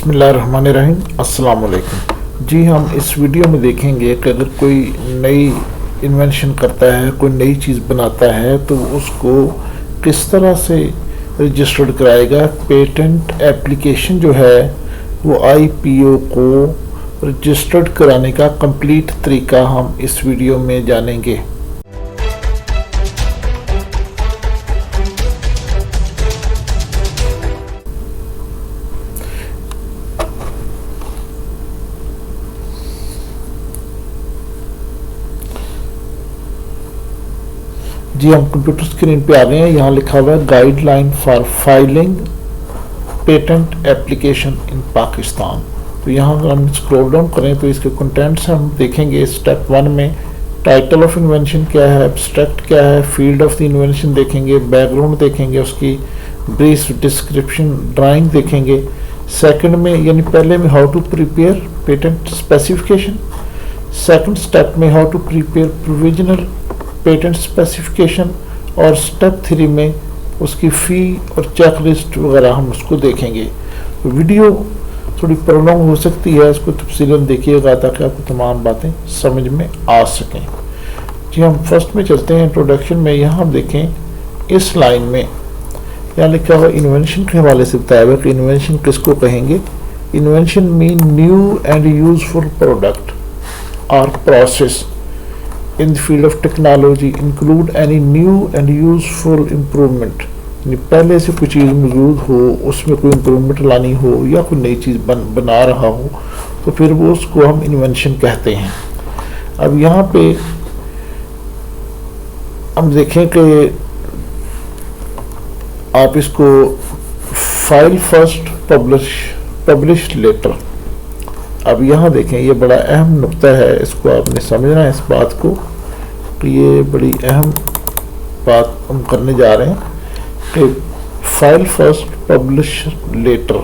बिस्मिल्लाहिर्रहमानिर्रहीम। अस्सलाम वालेकुम जी। हम इस वीडियो में देखेंगे कि अगर कोई नई इन्वेंशन करता है, कोई नई चीज़ बनाता है तो उसको किस तरह से रजिस्टर्ड कराएगा। पेटेंट एप्लीकेशन जो है वो IPO को रजिस्टर्ड कराने का कंप्लीट तरीका हम इस वीडियो में जानेंगे। जी हम कंप्यूटर स्क्रीन पे आ गए हैं। यहाँ लिखा हुआ है guideline for filing patent application in Pakistan. तो यहाँ अगर हम स्क्रॉल डाउन करें तो इसके कंटेंट्स हम देखेंगे। स्टेप 1 में टाइटल ऑफ इन्वेंशन क्या है, एब्स्ट्रैक्ट क्या है, फील्ड ऑफ द इन्वेंशन देखेंगे, बैकग्राउंड देखेंगे, उसकी ब्रीफ डिस्क्रिप्शन ड्राइंग देखेंगे। सेकंड में यानी पहले में how to prepare patent specification, second step में how to prepare provisional patent specification, और स्टेप 3 में उसकी फ़ी और चेकलिस्ट वगैरह हम उसको देखेंगे। तो वीडियो थोड़ी प्रॉब्लम हो सकती है, इसको तफसीलन देखिएगा ताकि आपको तमाम बातें समझ में आ सकें। जी हम फर्स्ट में चलते हैं इंट्रोडक्शन में। यहाँ हम देखें इस लाइन में यहाँ लिखा हुआ इन्वेंशन के हवाले से बताया हुआ कि इन्वेंशन किसको कहेंगे। Invention mean new and useful product और process in the field of technology include any new and useful improvement। पहले से कोई चीज़ मौजूद हो, उसमें कोई इम्प्रूवमेंट लानी हो या कोई नई चीज़ बना रहा हो तो फिर वो उसको हम इन्वेंशन कहते हैं। अब यहाँ पे हम देखें कि आप इसको फाइल फर्स्ट पब्लिश लेटर। अब यहाँ देखें ये बड़ा अहम नुक्ता है, इसको आपने समझना है इस बात को कि ये बड़ी अहम बात हम करने जा रहे हैं कि फाइल फर्स्ट पब्लिश लेटर।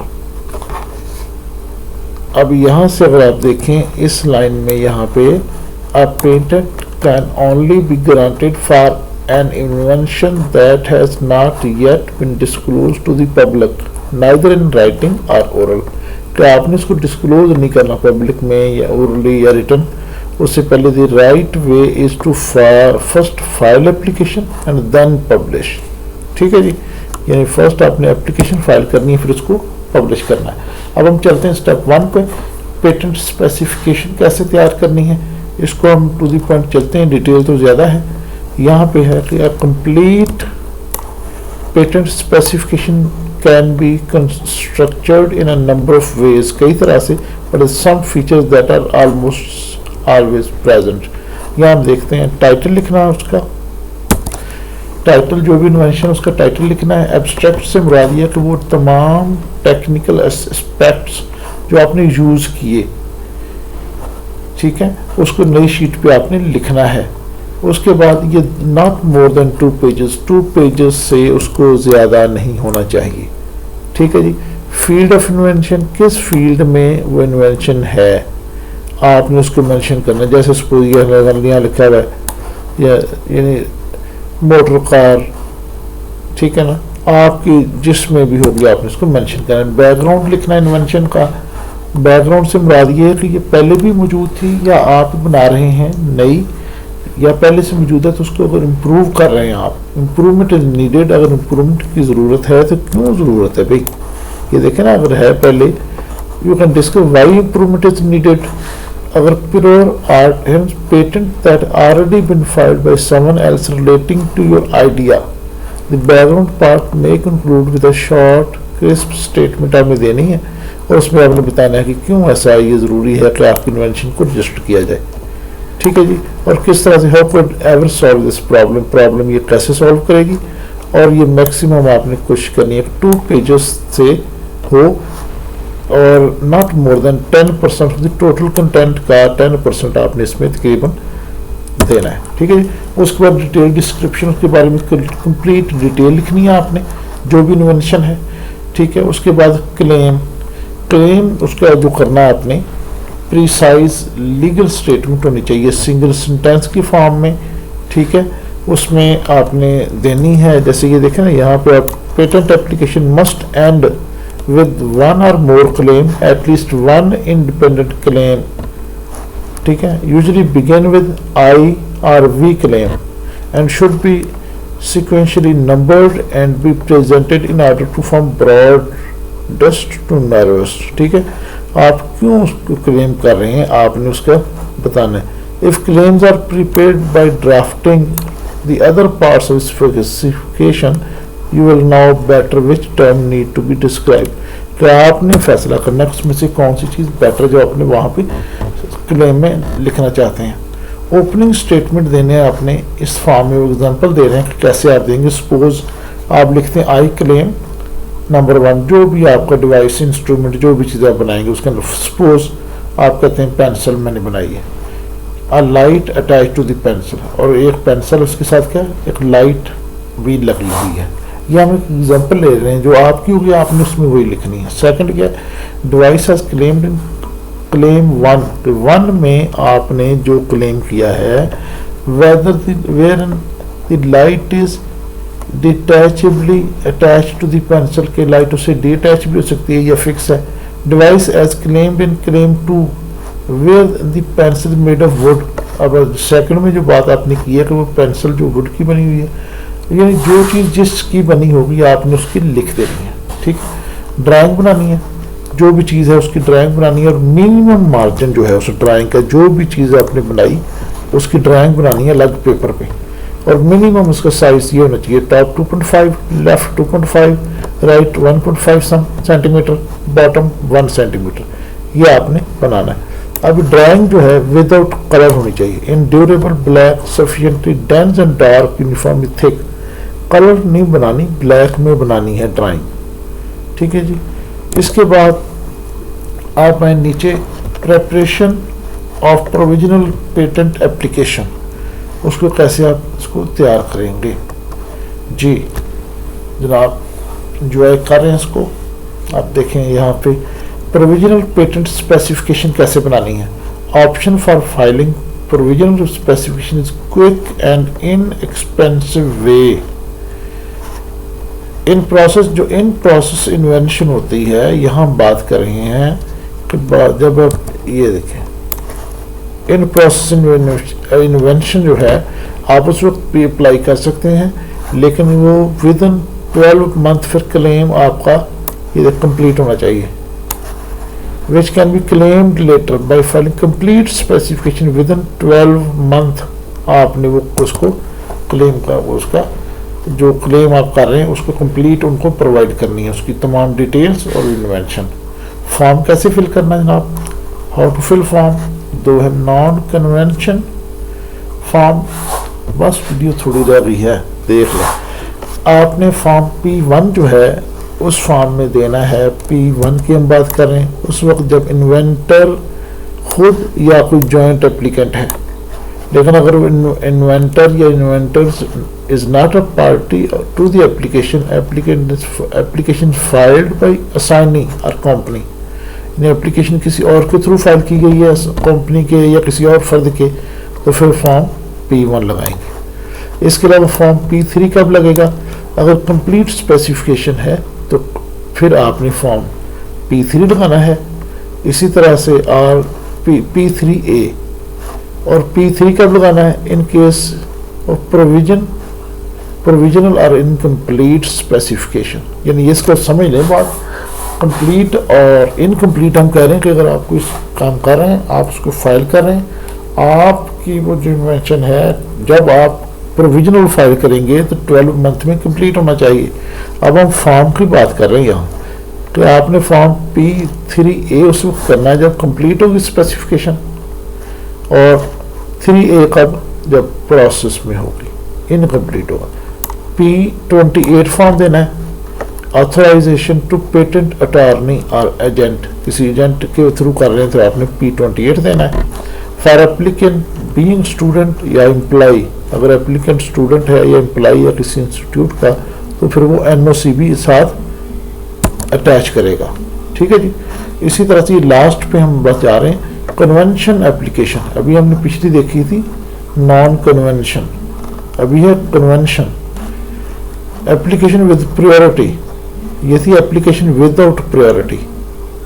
अब यहाँ से अगर आप देखें इस लाइन में यहाँ पे a patent can only be granted for an invention that has not yet been disclosed to the public neither in writing or oral. कि आपने इसको डिस्क्लोज नहीं करना पब्लिक में या ओरली या रिटर्न। उससे पहले the right way is to first file application and then publish. ठीक है जी, यानी फर्स्ट आपने एप्लीकेशन फाइल करनी है फिर उसको पब्लिश करना है। अब हम चलते हैं स्टेप 1 पे। पेटेंट स्पेसिफिकेशन कैसे तैयार करनी है, इसको हम टू द पॉइंट चलते हैं, डिटेल तो ज़्यादा है। यहाँ पे है कि a complete patent specification can be structured in a number of ways, कई तरह से, but some features that are almost always present। यहाँ हम देखते हैं टाइटल लिखना है, उसका टाइटल जो भी इन्वेंशन उसका टाइटल लिखना है। एब्स्ट्रैक्ट से मुराद ये कि वो तमाम टेक्निकल एस्पेक्ट्स जो आपने यूज़ किए, ठीक है, उसको नई शीट पे आपने लिखना है। उसके बाद ये नॉट मोर देन 2 पेजेस से उसको ज़्यादा नहीं होना चाहिए। ठीक है जी। फील्ड ऑफ इन्वेंशन, किस फील्ड में वो इन्वेंशन है आपने उसको मेंशन करना है। जैसे सपोज यहाँ लिखा हुआ है यानी मोटर कार, ठीक है ना, आपकी जिसमें भी होगी आपने उसको मेंशन करना है। बैकग्राउंड लिखना है इन्वेंशन का। बैकग्राउंड से मुराद ये है कि ये पहले भी मौजूद थी या आप बना रहे हैं नई, या पहले से मौजूद है तो उसको अगर इम्प्रूव कर रहे हैं आप। इम्प्रूवमेंट इज नीडेड, अगर इम्प्रूवमेंट की ज़रूरत है तो क्यों ज़रूरत है भाई, ये देखें ना, अगर है पहले you can discuss why improvement is needed. अगर prior art patent that already been filed by someone else relating to your idea, the background part may conclude with a short crisp statement आपने देनी है और उसमें आपने बताना है कि क्यों ऐसा ये ज़रूरी है कि आपकी इन्वेंशन को रजिस्टर किया जाए। ठीक है जी। और किस तरह से how could ever solve this problem ये कैसे सॉल्व करेगी, और ये मैक्सिमम आपने कोशिश करनी है 2 पेजेस से हो और not more than 10% of the total content का 10% आपने इसमें तकरीबन देना है। ठीक है जी। उसके बाद डिटेल डिस्क्रिप्शन, उसके बारे में कंप्लीट डिटेल लिखनी है आपने जो भी इन्वेंशन है। ठीक है। उसके बाद क्लेम उसका जो करना है आपने प्रीसाइज लीगल स्टेटमेंट होनी चाहिए सिंगल सेंटेंस की फॉर्म में। ठीक है, उसमें आपने देनी है। जैसे ये देखें ना यहाँ पे आप patent application must and with one or more claim, at least one independent claim, ठीक है, usually begin with I or V claim and should be sequentially numbered and be presented in order to form broadest to narrowest, ठीक है। आप क्यों उसको claim कर रहे हैं आपने उसका बताना है। If claims are prepared by drafting the other parts of specification, you will know better which term need to be described. क्या आपने फैसला करना है उसमें से कौन सी चीज़ बेटर जो आपने वहाँ पे क्लेम में लिखना चाहते हैं। ओपनिंग स्टेटमेंट देने हैं आपने इस फॉर्म में एग्जांपल दे रहे हैं कि कैसे आप देंगे। सपोज आप लिखते हैं आई क्लेम नंबर 1, जो भी आपका डिवाइस इंस्ट्रूमेंट जो भी चीज़ आप बनाएंगे उसके अंदर सपोज आप कहते हैं पेंसिल मैंने बनाई है, a light attach to the pencil, और एक पेंसिल उसके साथ क्या एक लाइट भी लगी हुई है। ये हम एक एग्जांपल ले रहे हैं जो आपकी होगी, आपने उसमें वही लिखनी है। सेकंड क्या device has claimed in claim 1 में आपने जो क्लेम किया है whether where the light is detachably attach to the pencil के लाइट उससे डिटैच भी हो सकती है या फिक्स है। Device as claimed in claim 2 where the pencil made of wood. अब सेकंड में जो बात आपने की है कि वो पेंसिल जो वुड की बनी हुई है, यानी जो चीज़ जिसकी बनी होगी आपने उसकी लिख देनी है, ठीक। ड्राइंग बनानी है, जो भी चीज़ है उसकी ड्राइंग बनानी है और मिनिमम मार्जिन जो है उस ड्राइंग का जो भी चीज़ आपने बनाई उसकी ड्राइंग बनानी है अलग पेपर पे, और मिनिमम उसका साइज ये होना चाहिए top 2.5, left 2.5, right 1.5 centimetre, bottom 1 centimetre, ये आपने बनाना है। अब ड्राइंग जो है विदाउट कलर होनी चाहिए, in durable black sufficiently dense and dark uniformly thick. Colour नहीं बनानी, ब्लैक में बनानी है ड्राइंग, ठीक है जी। इसके बाद आप आए नीचे preparation of provisional patent application, उसको कैसे आप इसको तैयार करेंगे जी जनाब। जो है कर रहे हैं इसको आप देखें यहाँ पे प्रोविजनल पेटेंट स्पेसिफिकेशन कैसे बनानी है। Option for filing provisional specification is quick and inexpensive way in process. जो इन प्रोसेस इन्वेंशन होती है यहाँ हम बात कर रहे हैं कि जब आप ये देखें इन प्रोसेस इन्वेंशन जो है आप उस वक्त भी अप्लाई कर सकते हैं, लेकिन वो विद इन 12 मंथ फिर क्लेम आपका ये कंप्लीट होना चाहिए। Which can be claimed later by filing complete specification within 12 month. आपने वो उसको क्लेम का उसका जो क्लेम आप कर रहे हैं उसको कंप्लीट उनको प्रोवाइड करनी है, उसकी तमाम डिटेल्स और इन्वेंशन। फॉर्म कैसे फिल करना है जनाब, हाउ टू फिल फॉर्म, दो है नॉन कन्वेंशन फॉर्म, बस वीडियो थोड़ी रह गई है देख लो। आपने फॉर्म P1 जो है उस फॉर्म में देना है, P1 की हम बात कर रहे हैं उस वक्त जब इन्वेंटर खुद या कोई जॉइंट एप्लीकेंट है। लेकिन अगर इन्वेंटर या inventors is not a party to the application, application filed by assignee or company, application किसी और के थ्रू फाइल की गई है कंपनी के या किसी और फर्द के, तो फिर फॉर्म P1 लगाएंगे। इसके अलावा फॉर्म P3 कब लगेगा, अगर कंप्लीट स्पेसिफिकेशन है तो फिर आपने फॉर्म P3 लगाना है। इसी तरह से और P3A और P3 कब लगाना है, इन केस ऑफ प्रोविजनल और इनकम्प्लीट स्पेसिफिकेशन। यानी इसको समझ लें बात, कंप्लीट और इनकम्प्लीट हम कह रहे हैं कि अगर आप कोई काम कर रहे हैं आप उसको फाइल कर रहे हैं, आपकी वो जो इन्वेंशन है जब आप प्रोविजनल फाइल करेंगे तो 12 मंथ में कंप्लीट होना चाहिए। अब हम फॉर्म की बात कर रहे हैं यहाँ, तो आपने फॉर्म P3A उस वक्त करना है जब कंप्लीट होगी स्पेसिफिकेशन, और 3A कब, जब प्रोसेस में होगी, इनकम्प्लीट होगा। P28 फॉर्म देना है, ऑथराइजेशन टू पेटेंट अटॉर्नी और एजेंट, किसी एजेंट के थ्रू कर रहे हैं तो आपने P28 देना है। फॉर एप्लीकेंट बीइंग स्टूडेंट या एम्प्लॉई, अगर एप्लीकेंट स्टूडेंट है या एम्प्लॉई या किसी इंस्टीट्यूट का तो फिर वो NOC भी साथ अटैच करेगा, ठीक है जी। इसी तरह से लास्ट पे हम बस जा रहे हैं कन्वेंशन एप्लीकेशन। अभी हमने पिछली देखी थी नॉन कन्वेंशन, अभी है कन्वेंशन एप्लीकेशन विद प्रायोरिटी। ये थी एप्लीकेशन विदाउट प्रायोरिटी,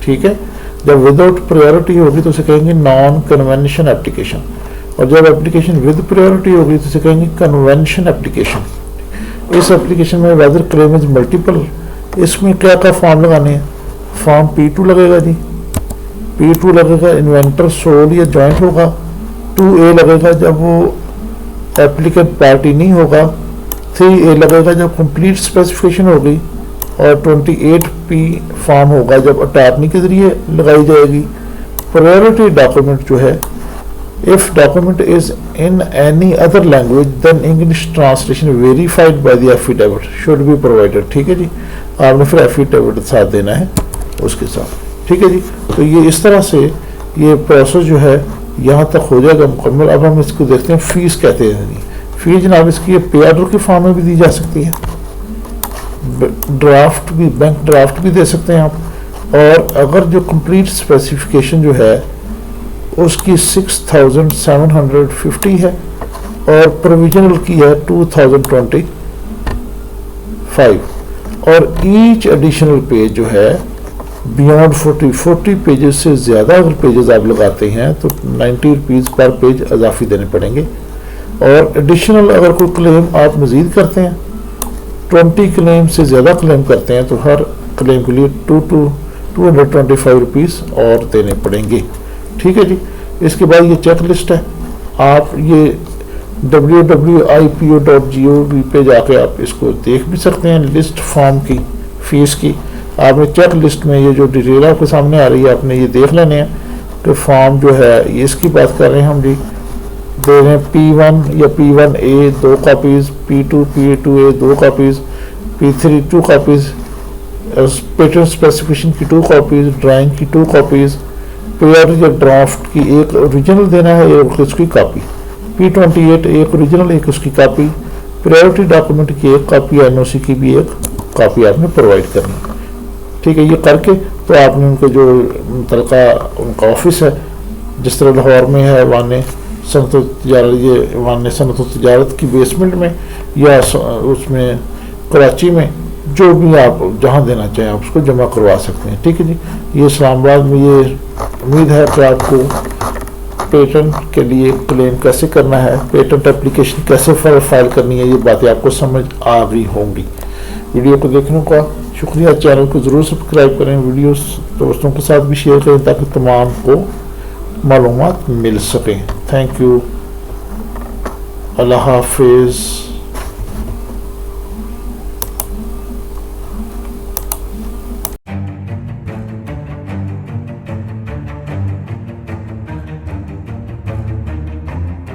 ठीक है। जब विदाउट प्रायोरिटी होगी तो उसे कहेंगे नॉन कन्वेंशन एप्लीकेशन, और जब एप्लीकेशन विद प्रायोरिटी होगी तो उसे कहेंगे कन्वेंशन एप्लीकेशन। इस एप्लीकेशन में वेदर क्लेम इज मल्टीपल, इसमें क्या क्या फॉर्म लगाने हैं, फॉर्म P2 लगेगा जी, P2 लगेगा इन्वेंटर सोल या जॉइंट होगा, 2A लगेगा जब वो एप्लीकेंट पार्टी नहीं होगा, 3A लगेगा जब कंप्लीट स्पेसिफिकेशन होगी, और 28P फॉर्म होगा जब अटॉर्नी के जरिए लगाई जाएगी। प्रायोरिटी डॉक्यूमेंट जो है, if document is in any other language than English translation verified by the affidavit should be provided, ठीक है जी। आपने फिर एफिडेविट साथ देना है उसके साथ, ठीक है जी। तो ये इस तरह से ये प्रोसेस जो है यहाँ तक हो जाएगा मुकम्मल। अब हम इसको देखते हैं फीस कहते हैं जी। फीस जनाब इसकी पे ऑर्डर के फॉर्म में भी दी जा सकती है, ड्राफ्ट भी, बैंक ड्राफ्ट भी दे सकते हैं आप, और अगर जो कंप्लीट स्पेसिफिकेशन जो है उसकी 6750 है और प्रोविजनल की है 2025, और ईच एडिशनल पेज जो है बियॉन्ड 40 पेजेस से ज़्यादा अगर पेजेस आप लगाते हैं तो 90 रुपीज़ पर पेज इजाफी देने पड़ेंगे, और एडिशनल अगर कोई क्लेम आप मज़ीद करते हैं 20 क्लेम से ज़्यादा क्लेम करते हैं तो हर क्लेम के लिए 225 रुपीज़ और देने पड़ेंगे, ठीक है जी। इसके बाद ये चेक लिस्ट है, आप ये www.ipo.gov पे जाके आप इसको देख भी सकते हैं, लिस्ट फॉर्म की फ़ीस की। आपने चेक लिस्ट में ये जो डिटेल आपके सामने आ रही है आपने ये देख लेने हैं कि फॉर्म जो है ये इसकी बात कर रहे हैं हम जी, दे रहे हैं P1 या P1A 2 copies, P2 PA2A 2 copies, P3 2 copies, patent specification की 2 कापीज़, ड्राइंग की 2 कापीज़, पेयर या ड्राफ्ट की एक ओरिजिनल देना है, एक उसकी कापी, P28 एक ओरिजिनल एक उसकी कापी, प्रायोरिटी डॉक्यूमेंट की एक कापी, NOC की भी एक कापी आपने प्रोवाइड करनी, ठीक है। ये करके तो आपने उनके जो मुतलका उनका ऑफिस है, जिस तरह लाहौर में है वाने सनत तजारत, ये वाने सनत तजारत की बेसमेंट में, या उसमें कराची में, जो भी आप जहाँ देना चाहें आप उसको जमा करवा सकते हैं, ठीक है जी। ये इस्लामाबाद में, ये उम्मीद है कि आपको पेटेंट के लिए क्लेम कैसे करना है, पेटेंट एप्लीकेशन कैसे फाइल करनी है, ये बातें आपको समझ आ गई होंगी। वीडियो को देखने का शुक्रिया, चैनल को ज़रूर सब्सक्राइब करें, वीडियोस दोस्तों के साथ भी शेयर करें ताकि तमाम को मालूमात मिल सकें। थैंक यू, अल्लाह हाफिज़।